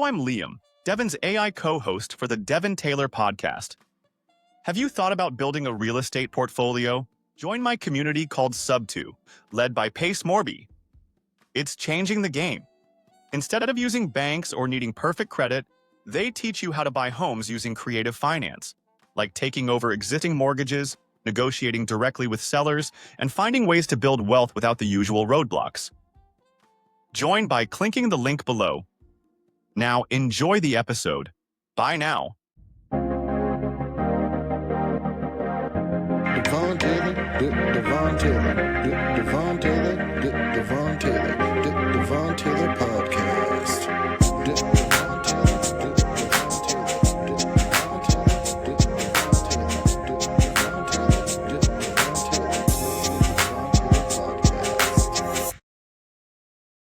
I'm Liam, Devon's AI co-host for the Devon Taylor podcast. Have you thought about building a real estate portfolio? Join my community called Sub2, led by Pace Morby. It's changing the game. Instead of using banks or needing perfect credit, they teach you how to buy homes using creative finance, like taking over existing mortgages, negotiating directly with sellers, and finding ways to build wealth without the usual roadblocks. Join by clicking the link below. Now, enjoy the episode. Bye now. Devon Taylor, Devon Taylor, Devon Taylor, Devon Taylor, Devon Taylor podcast.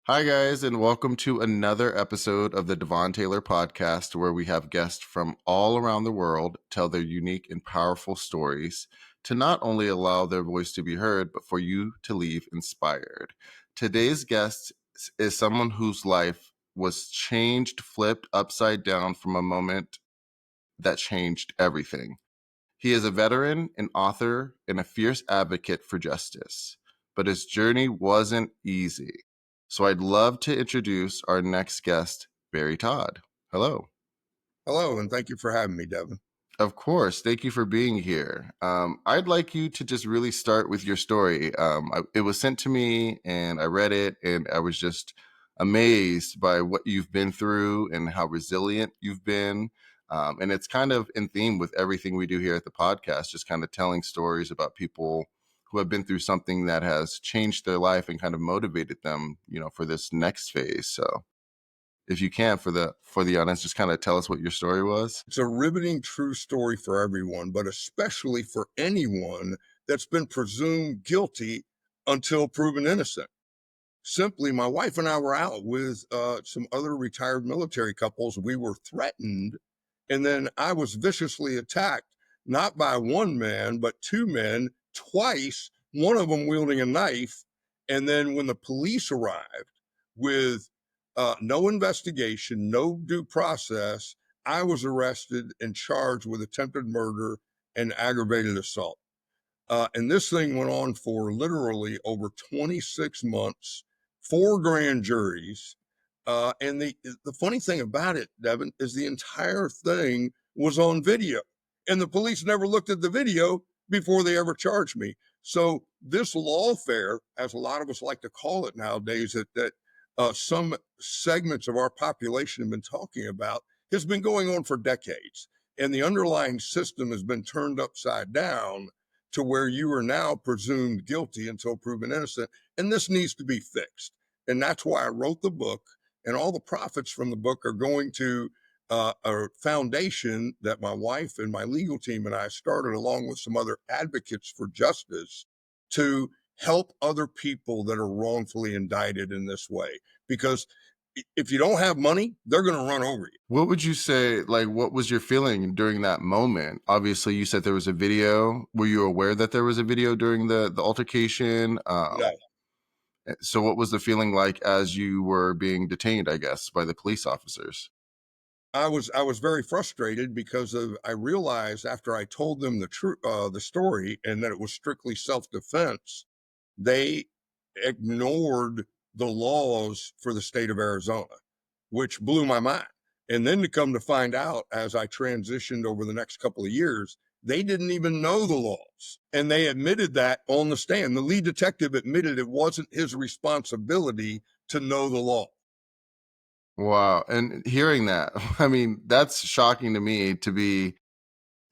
Hi guys, and welcome to another episode of the Devon Taylor podcast, where we have guests from all around the world tell their unique and powerful stories to not only allow their voice to be heard, but for you to leave inspired. Today's guest is someone whose life was changed, flipped upside down from a moment that changed everything. He is a veteran, an author, and a fierce advocate for justice, but his journey wasn't easy. So I'd love to introduce our next guest, Barry Todd. Hello. Hello, and thank you for having me, Devon. Of course. Thank you for being here. I'd like you to just really start with your story. It was sent to me and I read it, and I was just amazed by what you've been through and how resilient you've been. And it's kind of in theme with everything we do here at the podcast, just kind of telling stories about people who have been through something that has changed their life and kind of motivated them, for this next phase. So if you can, for the audience, just kind of tell us what your story was. It's a riveting true story for everyone, but especially for anyone that's been presumed guilty until proven innocent. Simply, my wife and I were out with some other retired military couples. We were threatened, and then I was viciously attacked, not by one man, but two men, twice, one of them wielding a knife. And then when the police arrived with no investigation, no due process, I was arrested and charged with attempted murder and aggravated assault. And this thing went on for literally over 26 months, 4 grand juries. And the funny thing about it, Devon, is the entire thing was on video. And the police never looked at the video before they ever charged me. So this lawfare, as a lot of us like to call it nowadays, that some segments of our population have been talking about, has been going on for decades. And the underlying system has been turned upside down to where you are now presumed guilty until proven innocent. And this needs to be fixed. And that's why I wrote the book. And all the profits from the book are going to a foundation that my wife and my legal team and I started, along with some other advocates for justice, to help other people that are wrongfully indicted in this way. Because if you don't have money, they're going to run over you. What would you say, what was your feeling during that moment? Obviously, you said there was a video. Were you aware that there was a video during the altercation? No. So what was the feeling like as you were being detained, I guess, by the police officers? I was very frustrated because I realized after I told them the story and that it was strictly self-defense, they ignored the laws for the state of Arizona, which blew my mind. And then to come to find out, as I transitioned over the next couple of years, they didn't even know the laws. And they admitted that on the stand. The lead detective admitted it wasn't his responsibility to know the law. Wow. And hearing that, I mean, that's shocking to me, to be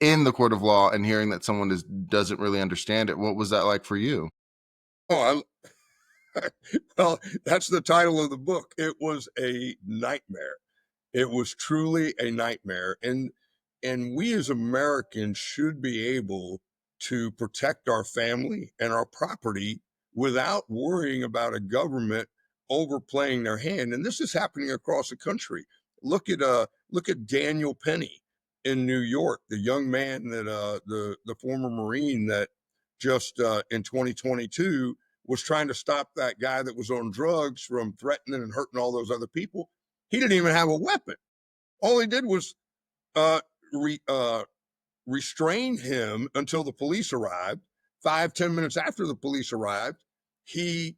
in the court of law and hearing that someone doesn't really understand it. What was that like for you? Oh, well, that's the title of the book. It was a nightmare. It was truly a nightmare. And we as Americans should be able to protect our family and our property without worrying about a government overplaying their hand. And this is happening across the country. Look at Daniel Penny in New York, the young man that the former Marine that just in 2022 was trying to stop that guy that was on drugs from threatening and hurting all those other people. He didn't even have a weapon. All they did was uh, re, uh, restrain him until the police arrived. 5-10 minutes after the police arrived, he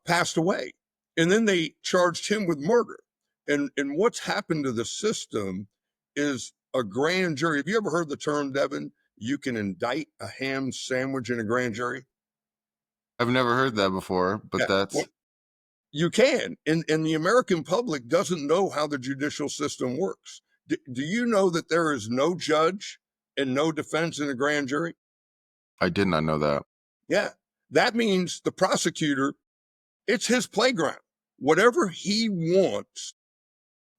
passed away. And then they charged him with murder. And what's happened to the system is a grand jury. Have you ever heard the term, Devin? You can indict a ham sandwich in a grand jury? I've never heard that before, but Yeah. that's Well, you can. And the American public doesn't know how the judicial system works. Do you know that there is no judge and no defense in a grand jury? I did not know that. Yeah. That means the prosecutor, it's his playground. Whatever he wants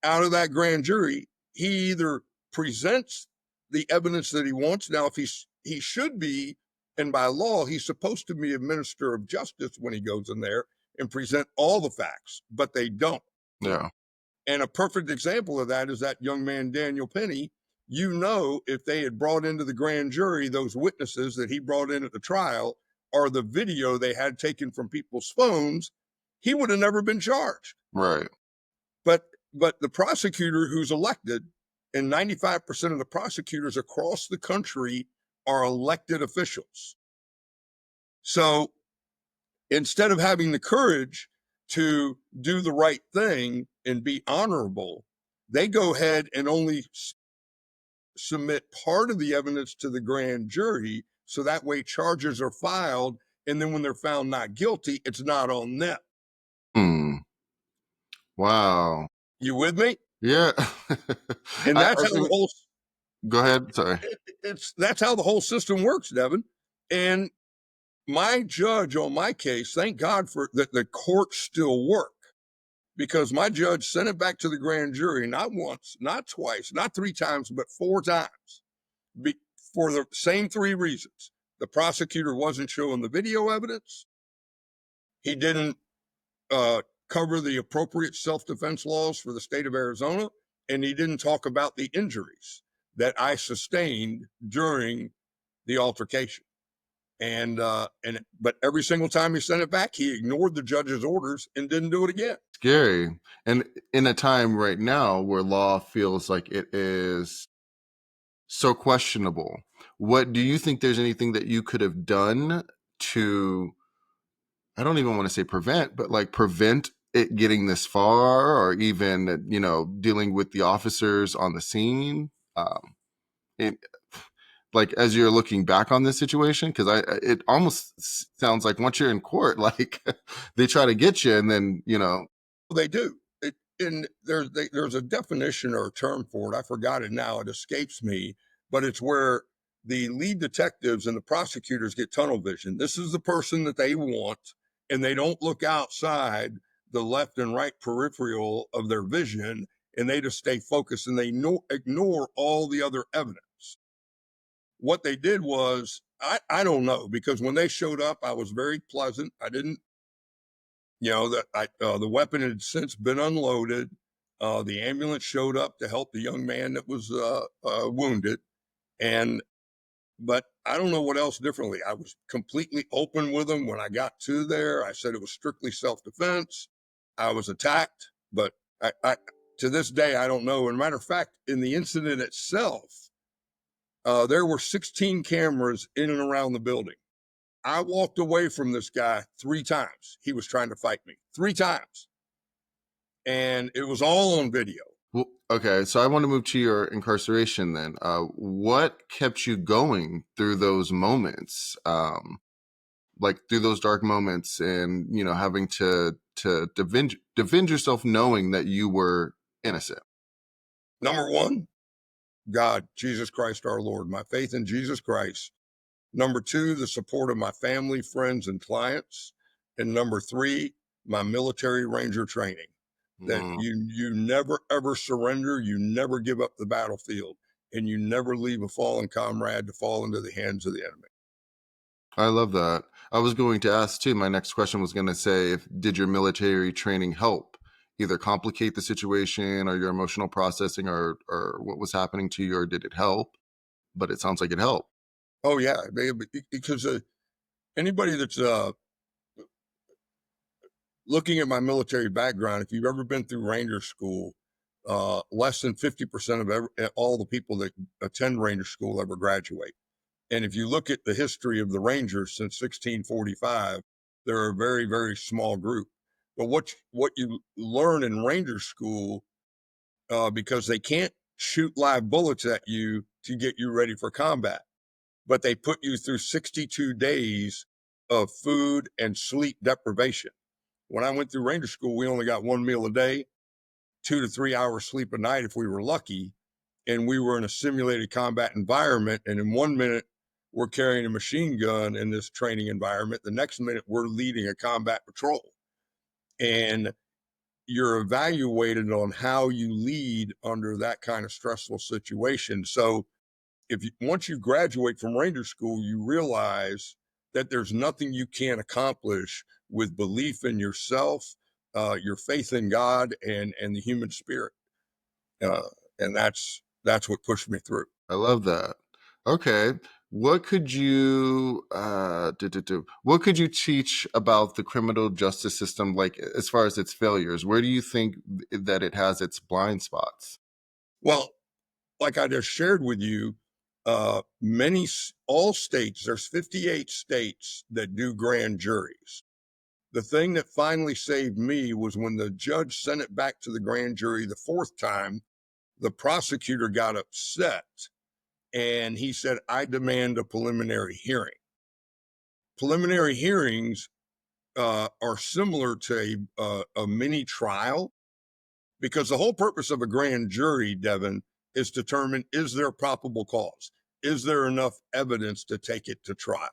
out of that grand jury, he either presents the evidence that he wants. Now, if he should be, and by law, he's supposed to be a minister of justice when he goes in there and present all the facts, but they don't. Yeah. And a perfect example of that is that young man, Daniel Penny. You know, if they had brought into the grand jury those witnesses that he brought in at the trial or the video they had taken from people's phones, he would have never been charged. Right. But the prosecutor who's elected, and 95% of the prosecutors across the country are elected officials. So instead of having the courage to do the right thing and be honorable, they go ahead and only submit part of the evidence to the grand jury. So that way charges are filed. And then when they're found not guilty, it's not on them. Hmm. Wow. You with me? Yeah. And that's how the whole Go ahead. Sorry. that's how the whole system works, Devin. And my judge on my case, thank God for that the courts still work, because my judge sent it back to the grand jury, not once, not twice, not 3 times, but 4 times, for the same 3 reasons. The prosecutor wasn't showing the video evidence. He didn't cover the appropriate self-defense laws for the state of Arizona, and he didn't talk about the injuries that I sustained during the altercation. But every single time he sent it back, he ignored the judge's orders and didn't do it again. Scary. And in a time right now where law feels like it is so questionable, what do you think there's anything that you could have done to, I don't even want to say prevent, but like prevent it getting this far, or even, dealing with the officers on the scene? It, like, as you're looking back on this situation, because it almost sounds like once you're in court, like they try to get you, and then They do. And there's a definition or a term for it. I forgot it now. It escapes me. But it's where the lead detectives and the prosecutors get tunnel vision. This is the person that they want, and they don't look outside the left and right peripheral of their vision, and they just stay focused, and they ignore all the other evidence. What they did was, I don't know, because when they showed up, I was very pleasant. I didn't, the weapon had since been unloaded. The ambulance showed up to help the young man that was wounded. But I don't know what else differently. I was completely open with them when I got to there. I said it was strictly self-defense. I was attacked, but I to this day, I don't know. And matter of fact, in the incident itself, there were 16 cameras in and around the building. I walked away from this guy 3 times. He was trying to fight me 3 times. And it was all on video. Well, okay, so I want to move to your incarceration then. What kept you going through those moments, like through those dark moments, and having to defend yourself, knowing that you were innocent? Number 1, God, Jesus Christ, our Lord, my faith in Jesus Christ. Number 2, the support of my family, friends, and clients. And number 3, my military ranger training. That you never, ever surrender. You never give up the battlefield, and you never leave a fallen comrade to fall into the hands of the enemy. I love that. I was going to ask too, my next question was going to say, did your military training help either complicate the situation or your emotional processing, or what was happening to you, or did it help? But it sounds like it helped. Oh yeah, because anybody that's looking at my military background, if you've ever been through Ranger School, less than 50% of all the people that attend Ranger School ever graduate. And if you look at the history of the Rangers since 1645, they're a very, very small group. But what you learn in Ranger School, because they can't shoot live bullets at you to get you ready for combat, but they put you through 62 days of food and sleep deprivation. When I went through Ranger School, we only got one meal a day, 2 to 3 hours sleep a night if we were lucky. And we were in a simulated combat environment. And in 1 minute, we're carrying a machine gun in this training environment. The next minute, we're leading a combat patrol. And you're evaluated on how you lead under that kind of stressful situation. So once you graduate from Ranger School, you realize that there's nothing you can't accomplish with belief in yourself, your faith in God, and the human spirit. And that's what pushed me through. I love that. Okay. What could you what could you teach about the criminal justice system, like as far as its failures? Where do you think that it has its blind spots? Well, like I just shared with you, all states, there's 58 states that do grand juries. The thing that finally saved me was when the judge sent it back to the grand jury the fourth time, the prosecutor got upset and he said, I demand a preliminary hearing. Preliminary hearings are similar to a mini trial, because the whole purpose of a grand jury, Devon, is to determine, is there probable cause? Is there enough evidence to take it to trial?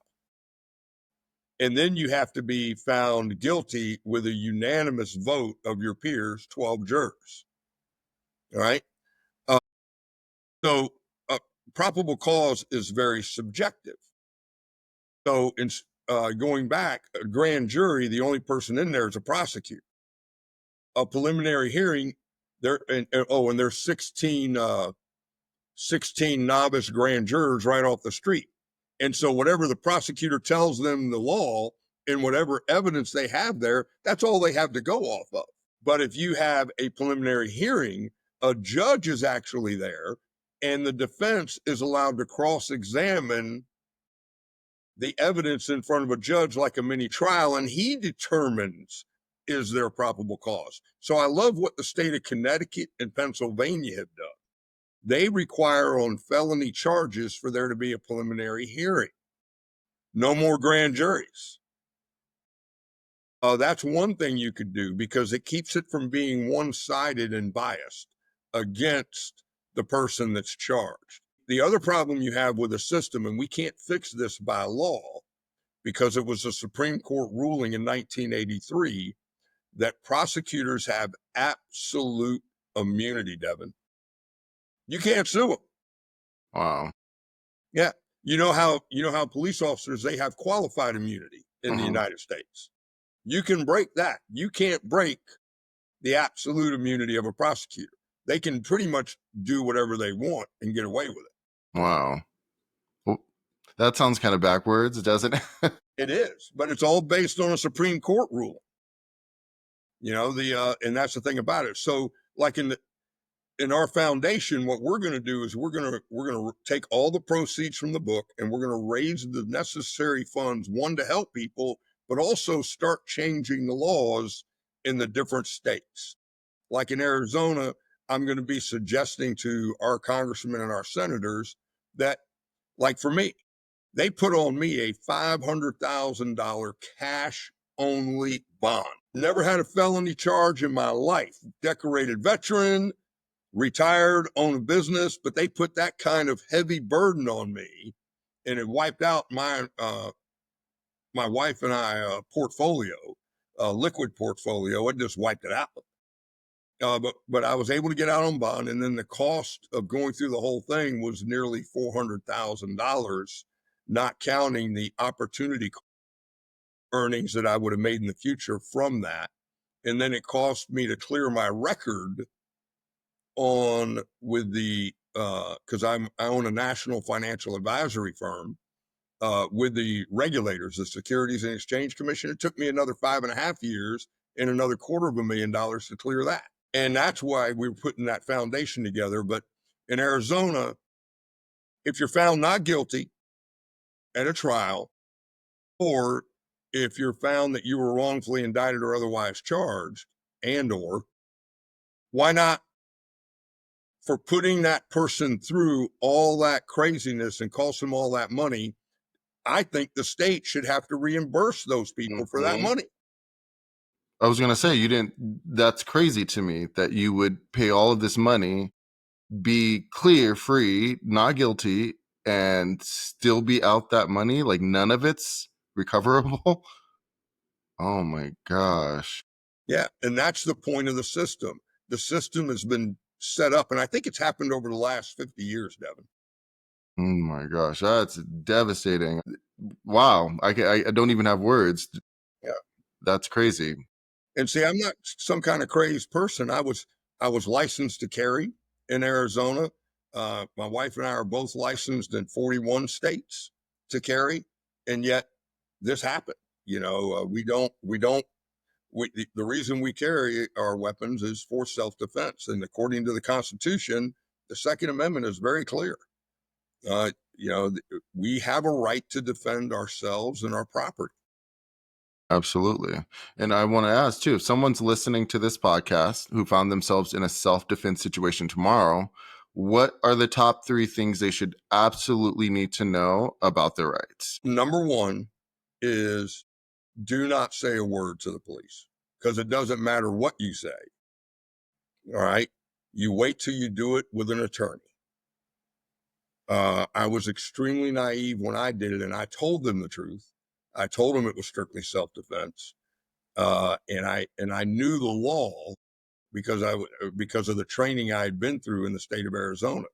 And then you have to be found guilty with a unanimous vote of your peers, 12 jurors. All right. So probable cause is very subjective. So in going back, a grand jury, the only person in there is a prosecutor. A preliminary hearing, and there's 16 novice grand jurors right off the street. And so whatever the prosecutor tells them the law and whatever evidence they have there, that's all they have to go off of. But if you have a preliminary hearing, a judge is actually there and the defense is allowed to cross-examine the evidence in front of a judge like a mini trial, and he determines, is there probable cause? So I love what the state of Connecticut and Pennsylvania have done. They require on felony charges for there to be a preliminary hearing. No more grand juries. That's one thing you could do, because it keeps it from being one-sided and biased against the person that's charged. The other problem you have with the system, and we can't fix this by law because it was a Supreme Court ruling in 1983, that prosecutors have absolute immunity, Devon. You can't sue them. Wow. Yeah. You know how police officers, they have qualified immunity in the United States. You can break that. You can't break the absolute immunity of a prosecutor. They can pretty much do whatever they want and get away with it. Wow. Well, that sounds kind of backwards, doesn't it? It is, but it's all based on a Supreme Court ruling. And that's the thing about it. So like in our foundation, what we're going to do is we're going to take all the proceeds from the book and we're going to raise the necessary funds, one, to help people, but also start changing the laws in the different states. Like in Arizona, I'm going to be suggesting to our congressmen and our senators that, like for me, they put on me a $500,000 cash only bond. Never had a felony charge in my life. Decorated veteran, retired, own a business, but they put that kind of heavy burden on me, and it wiped out my wife and I portfolio, liquid portfolio. It just wiped it out. But I was able to get out on bond, and then the cost of going through the whole thing was nearly $400,000, not counting the opportunity earnings that I would have made in the future from that. And then it cost me to clear my record with the because I own a national financial advisory firm with the regulators, the Securities and Exchange Commission. It took me another 5.5 years and another $250,000 to clear that. And that's why we're putting that foundation together. But in Arizona, if you're found not guilty at a trial, or if you're found that you were wrongfully indicted or otherwise charged, and or why not, for putting that person through all that craziness and cost them all that money, I think the state should have to reimburse those people for that Mhm. money. I was gonna say, you didn't. That's crazy to me that you would pay all of this money, be clear, free, not guilty, and still be out that money. Like none of it's recoverable. Oh my gosh. Yeah, and that's the point of the system. The system has been set up, and I think it's happened over the last 50 years, Devin. Oh my gosh, that's devastating. Wow, I don't even have words. Yeah. That's crazy. And see, I'm not some kind of crazed person. I was licensed to carry in Arizona. My wife and I are both licensed in 41 states to carry, and yet this happened. The reason we carry our weapons is for self-defense, and according to the Constitution, the Second Amendment is very clear. We have a right to defend ourselves and our property. Absolutely. And I want to ask too, if someone's listening to this podcast who found themselves in a self-defense situation tomorrow, what are the top 3 things they should absolutely need to know about their rights? Number one is do not say a word to the police, because it doesn't matter what you say. All right. You wait till you do it with an attorney. I was extremely naive when I did it, and I told them the truth. I told them it was strictly self-defense, and I knew the law because of the training I had been through in the state of Arizona.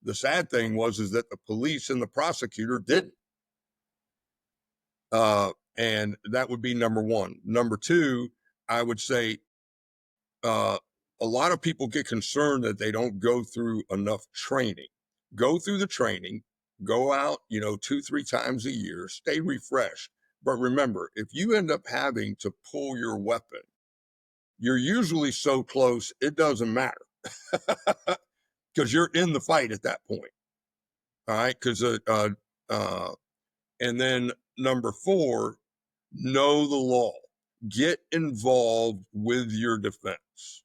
The sad thing is that the police and the prosecutor didn't, and that would be number one. Number two, I would say a lot of people get concerned that they don't go through enough training. Go through the training, go out, 2, 3 times a year, stay refreshed. But remember, if you end up having to pull your weapon, you're usually so close, it doesn't matter because you're in the fight at that point. All right. And then number four, know the law, get involved with your defense.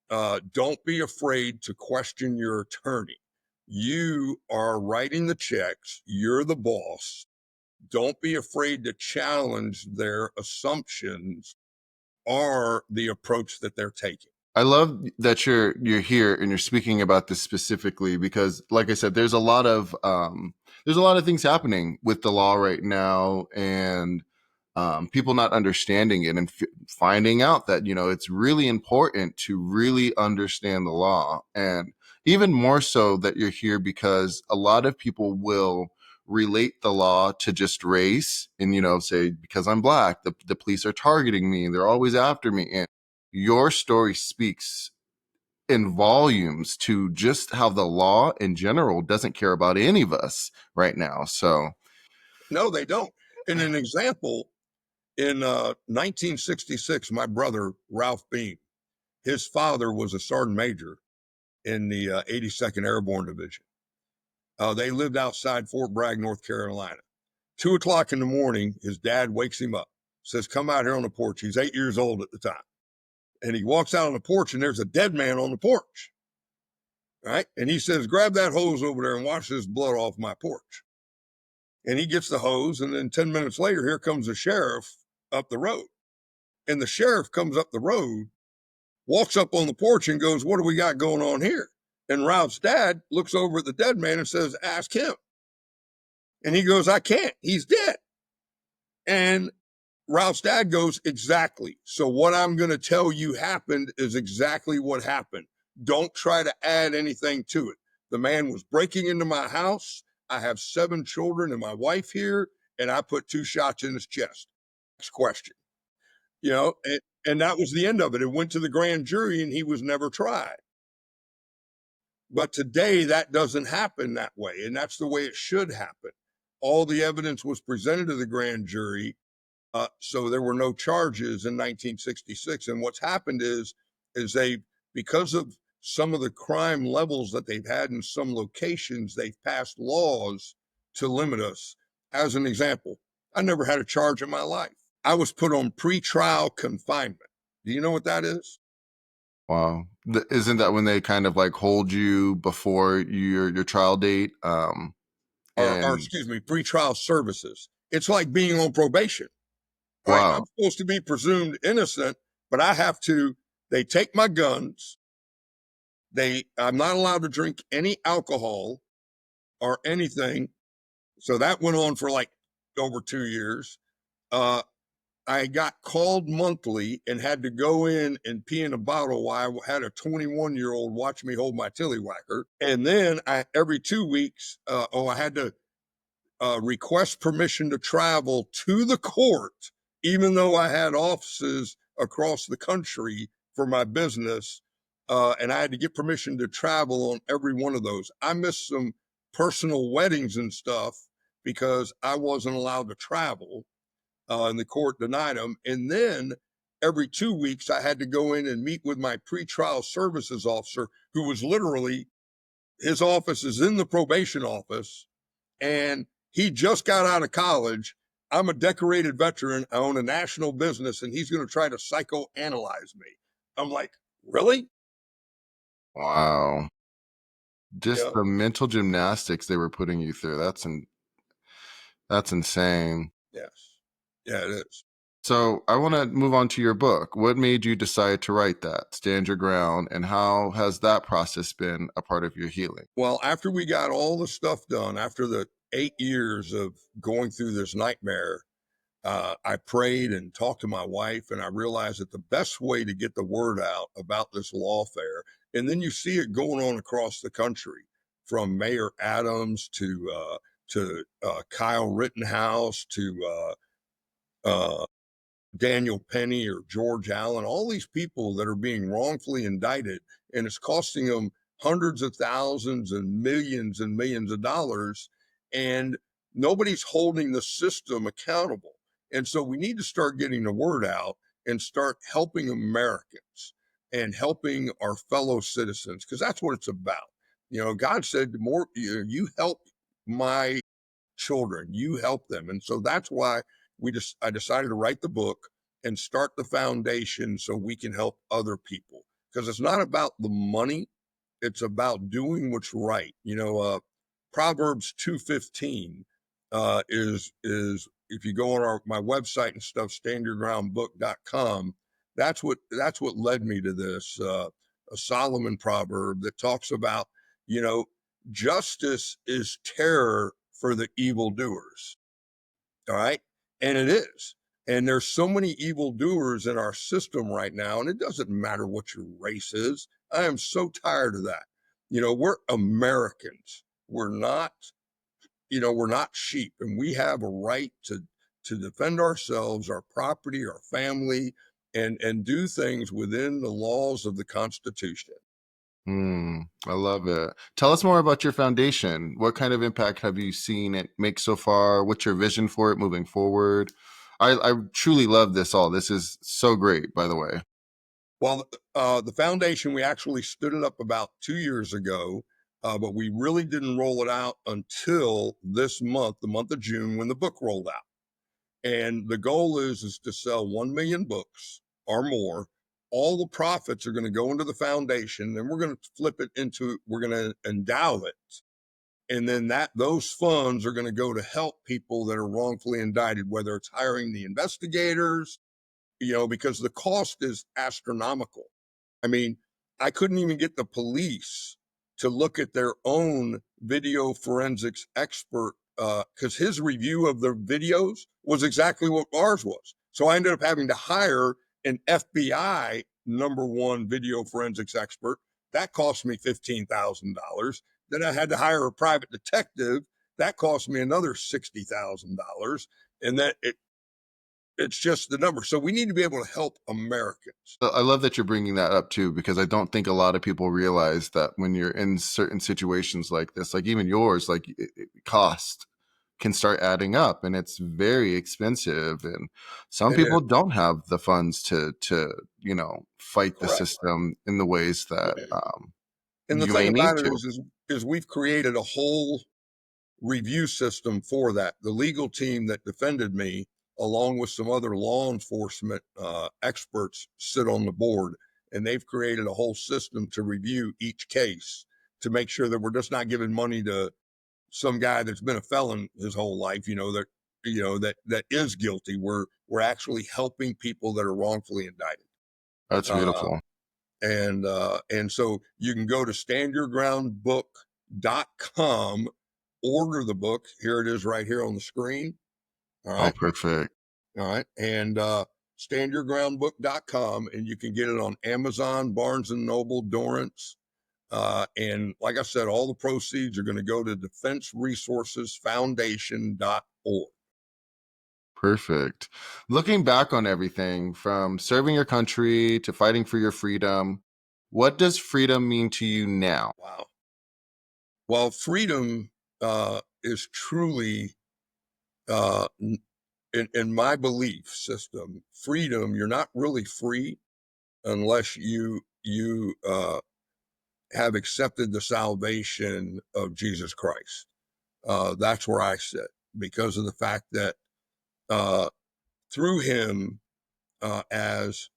Don't be afraid to question your attorney. You are writing the checks. You're the boss. Don't be afraid to challenge their assumptions or the approach that they're taking. I love that you're here and you're speaking about this specifically because, like I said, there's a lot of things happening with the law right now, and people not understanding it and finding out that it's really important to really understand the law, and even more so that you're here because a lot of people will relate the law to just race and say because I'm black, the police are targeting me, they're always after me, and your story speaks in volumes to just how the law in general doesn't care about any of us right now. So No, they don't. And an example, in 1966, my brother, Ralph Beam, his father was a sergeant major in the 82nd Airborne Division. They lived outside Fort Bragg, North Carolina. 2 o'clock in the morning, his dad wakes him up, says, come out here on the porch. He's 8 years old at the time. And he walks out on the porch, and there's a dead man on the porch. Right. And he says, grab that hose over there and wash this blood off my porch. And he gets the hose. And then 10 minutes later, here comes the sheriff up the road. And the sheriff comes up the road, walks up on the porch and goes, what do we got going on here? And Ralph's dad looks over at the dead man and says, ask him. And he goes, I can't. He's dead. And Ralph's dad goes, exactly. So what I'm going to tell you happened is exactly what happened. Don't try to add anything to it. The man was breaking into my house. I have 7 children and my wife here, and I put 2 shots in his chest. Next question. And that was the end of it. It went to the grand jury and he was never tried. But today that doesn't happen that way. And that's the way it should happen. All the evidence was presented to the grand jury. So there were no charges in 1966. And what's happened is because of some of the crime levels that they've had in some locations, they've passed laws to limit us. As an example, I never had a charge in my life. I was put on pretrial confinement. Do you know what that is? Wow. Isn't that when they kind of like hold you before your trial date? Or And excuse me, pretrial services. It's like being on probation, right? I'm wow. supposed to be presumed innocent, but they take my guns. I'm not allowed to drink any alcohol or anything. So that went on for like over 2 years. Uh, I got called monthly and had to go in and pee in a bottle while I had a 21-year-old watch me hold my tillywhacker. And then every 2 weeks, I had to request permission to travel to the court, even though I had offices across the country for my business. And I had to get permission to travel on every one of those. I missed some personal weddings and stuff because I wasn't allowed to travel, and the court denied them. And then every 2 weeks, I had to go in and meet with my pretrial services officer, who was literally, his office is in the probation office, and he just got out of college. I'm a decorated veteran. I own a national business, and he's going to try to psychoanalyze me. I'm like, really? Wow. Just Yeah. the mental gymnastics they were putting you through. That's insane. Yes. Yeah, it is. So I want to move on to your book. What made you decide to write that, Stand Your Ground, and how has that process been a part of your healing? Well, after we got all the stuff done, after the 8 years of going through this nightmare, I prayed and talked to my wife, and I realized that the best way to get the word out about this lawfare, and then you see it going on across the country, from Mayor Adams to Kyle Rittenhouse to Daniel Penny or George Allen, all these people that are being wrongfully indicted, and it's costing them hundreds of thousands and millions of dollars, and nobody's holding the system accountable. And so we need to start getting the word out and start helping Americans and helping our fellow citizens, because that's what it's about. God said, the more you help my children, you help them. And so that's why I decided to write the book and start the foundation so we can help other people, because it's not about the money, it's about doing what's right. Proverbs 2:15 is if you go on my website and stuff, standyourgroundbook.com, that's what led me to this, a Solomon proverb that talks about, you know justice is terror for the evildoers. All right. And it is. And there's so many evildoers in our system right now, and it doesn't matter what your race is. I am so tired of that. We're Americans. We're not sheep, and we have a right to defend ourselves, our property, our family, and do things within the laws of the Constitution. I love it. Tell us more about your foundation. What kind of impact have you seen it make so far? What's your vision for it moving forward? I truly love this all. This is so great, by the way. Well, the foundation, we actually stood it up about 2 years ago, but we really didn't roll it out until this month, the month of June, when the book rolled out. And the goal is to sell 1 million books or more. All the profits are going to go into the foundation. Then we're going to endow it. And then those funds are going to go to help people that are wrongfully indicted, whether it's hiring the investigators, because the cost is astronomical. I mean, I couldn't even get the police to look at their own video forensics expert, because his review of the videos was exactly what ours was. So I ended up having to hire an FBI #1 video forensics expert. That cost me $15,000. Then I had to hire a private detective. That cost me another $60,000. And it's just the number. So we need to be able to help Americans. I love that you're bringing that up too, because I don't think a lot of people realize that when you're in certain situations like this, like even yours, like it cost can start adding up, and it's very expensive. And some It is. people don't have the funds to fight the Correct. system in the ways that And the you thing may need about it to. is we've created a whole review system for that. The legal team that defended me, along with some other law enforcement experts, sit on the board, and they've created a whole system to review each case to make sure that we're just not giving money to some guy that's been a felon his whole life, that is guilty. We're actually helping people that are wrongfully indicted. That's Uh, beautiful. and so you can go to standyourgroundbook.com, order the book. Here it is right here on the screen. All Oh, right. perfect. All right. And standyourgroundbook.com, and you can get it on Amazon, Barnes and Noble, Dorrance. And like I said, all the proceeds are going to go to defenseresourcesfoundation.org. Perfect. Looking back on everything from serving your country to fighting for your freedom, what does freedom mean to you now? Wow. Well, freedom is truly, in my belief system, freedom. You're not really free unless you have accepted the salvation of Jesus Christ. That's where I sit, because of the fact that uh, through him, as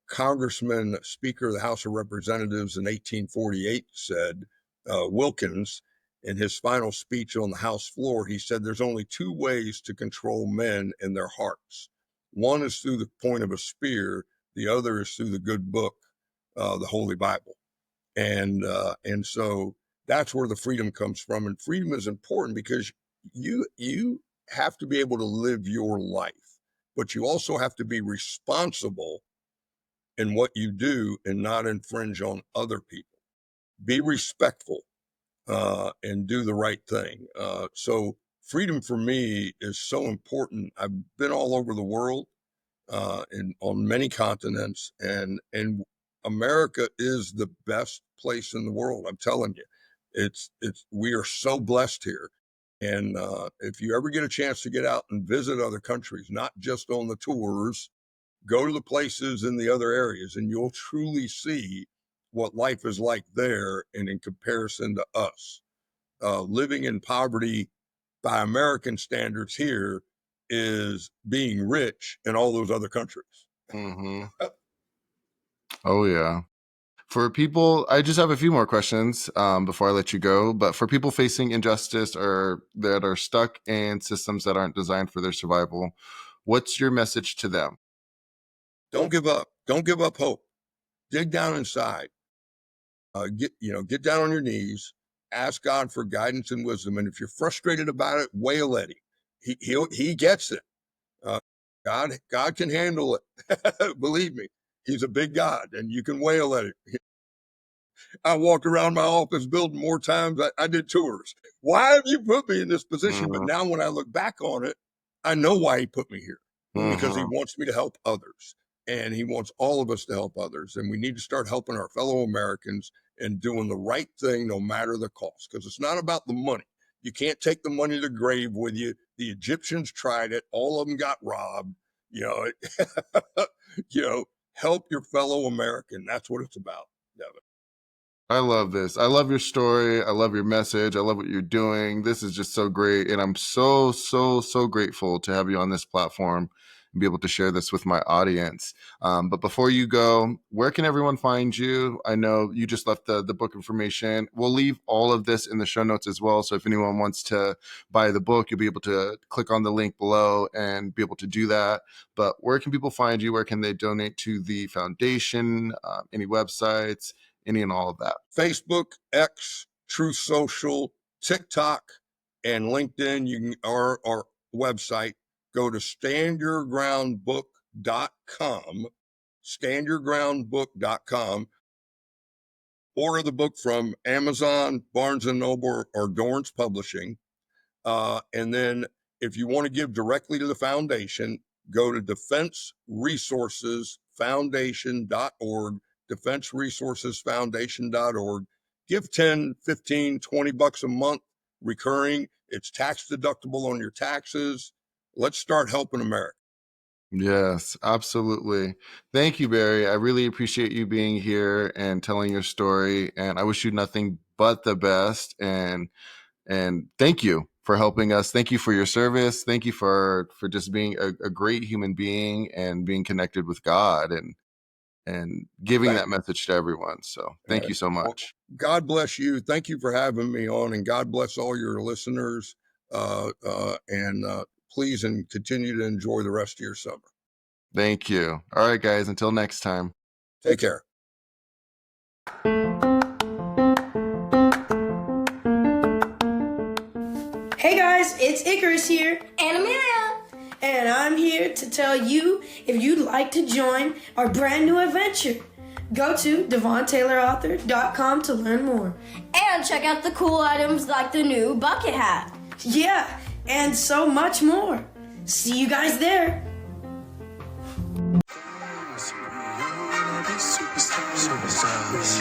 Congressman, Speaker of the House of Representatives in 1848 said, Wilkins, in his final speech on the House floor, he said, "There's only two ways to control men and their hearts. One is through the point of a spear, the other is through the good book, the Holy Bible." And so that's where the freedom comes from. And freedom is important because you have to be able to live your life, but you also have to be responsible in what you do and not infringe on other people. Be respectful and do the right thing. So freedom for me is so important. I've been all over the world, and on many continents, and America is the best place in the world. I'm telling you, it's we are so blessed here. And if you ever get a chance to get out and visit other countries, not just on the tours, go to the places in the other areas, and you'll truly see what life is like there, and in comparison to us. Living in poverty by American standards here is being rich in all those other countries. Hmm. Oh, yeah. For people, I just have a few more questions before I let you go. But for people facing injustice or that are stuck in systems that aren't designed for their survival, what's your message to them? Don't give up. Don't give up hope. Dig down inside. Get down on your knees. Ask God for guidance and wisdom. And if you're frustrated about it, wail at him. He gets it. Uh, God can handle it. Believe me, he's a big God, and you can wail at it. I walked around my office building more times. I did tours. Why have you put me in this position? But now when I look back on it, I know why he put me here, because he Mm-hmm. wants me to help others. And he wants all of us to help others. And we need to start helping our fellow Americans and doing the right thing no matter the cost, because it's not about the money. You can't take the money to the grave with you. The Egyptians tried it. All of them got robbed. You know, help your fellow American. That's what it's about, Devin. I love this. I love your story. I love your message. I love what you're doing. This is just so great. And I'm so, so, so grateful to have you on this platform and be able to share this with my audience. But before you go, where can everyone find you? I know you just left the book information. We'll leave all of this in the show notes as well. So if anyone wants to buy the book, you'll be able to click on the link below and be able to do that. But where can people find you? Where can they donate to the foundation? Any websites? Any and all of that? Facebook, X, Truth Social, TikTok, and LinkedIn. You can our website. Go to standyourgroundbook.com. Standyourgroundbook.com. Order the book from Amazon, Barnes and Noble, or Dorrance Publishing. And then if you want to give directly to the foundation, go to defenseresourcesfoundation.org, defenseresourcesfoundation.org. Give 10, 15, $20 a month recurring. It's tax deductible on your taxes. Let's start helping America. Yes, absolutely. Thank you, Barry. I really appreciate you being here and telling your story. And I wish you nothing but the best. And thank you for helping us. Thank you for your service. Thank you for just being a great human being and being connected with God and giving that message to everyone. So thank you so much. Well, God bless you. Thank you for having me on, and God bless all your listeners. Please and continue to enjoy the rest of your summer. Thank you. All right, guys, until next time. Take care. Hey guys, it's Icarus here. And Amelia. And I'm here to tell you if you'd like to join our brand new adventure. Go to DevonTaylorAuthor.com to learn more. And check out the cool items like the new bucket hat. Yeah, and so much more. See you guys there. Superstars.